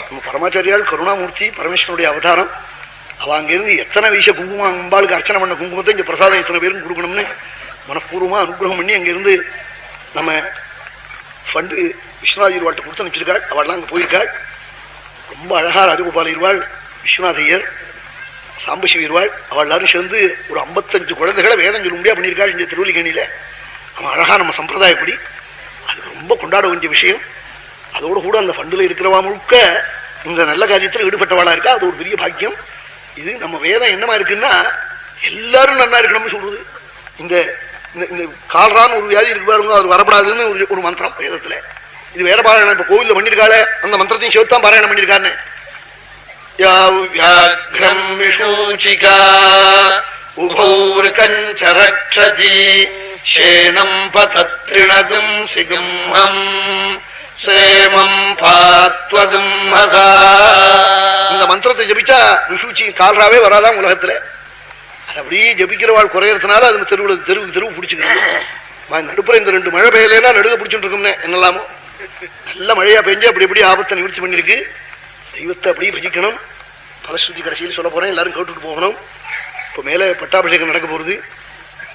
நம்ம பரமாச்சாரியால் கருணாமூர்த்தி பரமேஸ்வரனுடைய அவதாரம். அவ அங்கிருந்து எத்தனை வீச குங்குமம் அம்பாளுக்கு அர்ச்சனை பண்ண குங்குமத்தை இங்க பிரசாதம் எத்தனை பேரும் கொடுக்கணும்னு மனப்பூர்வமா அனுகிரகம் பண்ணி அங்கிருந்து நம்ம ஃபண்டு விஸ்வநாத இருவாள்கிட்ட கொடுத்து அனுப்பிச்சிருக்காள். அவள்லாம் அங்கே போயிருக்காள். ரொம்ப அழகா ராஜகோபால இருவாள், விஸ்வநாத ஐயர், சாம்பசிவ இருவாள், அவள் எல்லாரும் சேர்ந்து ஒரு 55 குழந்தைகளை வேதம் சொல்ல முடியா பண்ணியிருக்காள் இந்த திருவல்லிக்கேணியில. அவன் அழகா நம்ம சம்பிரதாயப்படி அதுக்கு ரொம்ப கொண்டாட வேண்டிய விஷயம். அதோடு கூட அந்த ஃபண்டில் இருக்கிறவா முழுக்க இந்த நல்ல காரியத்தில் ஈடுபட்டவாளா இருக்கா. அது ஒரு பெரிய பாக்கியம். இது நம்ம வேதம் என்னமா இருக்குன்னா எல்லாரும் நல்லா இருக்கணும்னு சொல்றது. இந்த இந்த கால்ரான்னு ஒரு வியாதி இருக்கு பாருங்க, அது வரப்படாதுன்னு ஒரு மந்திரம் வேதத்துல. இது வேற பாராயணம் இப்ப கோவில்ல பண்ணிருக்காளே அந்த மந்திரத்தையும் சேர்த்தான் பாராயணம் பண்ணிருக்காருன்னு. இந்த மந்திரத்தை ஜபிச்சா விஷூச்சி கால்ராவே வராதான் உலகத்துல. அது அப்படியே ஜபிக்கிறவாள் குறையறதுனால அது தெருவு பிடிச்சுக்கிறது. நடுப்புற இந்த 2 மழை பெய்யலாம் நடுக பிடிச்சுட்டு இருக்கும்னே என்னெல்லாமோ. நல்ல மழையா பெஞ்சு அப்படி எப்படி ஆபத்தை நிவர்த்தி பண்ணிருக்கு. தெய்வத்தை அப்படியே பஜிக்கணும். பலஸ்ருதி கடைசியில் சொல்ல போறேன், எல்லாரும் கேட்டுட்டு போகணும். இப்ப மேல பட்டாபிஷேகம் நடக்க போறது.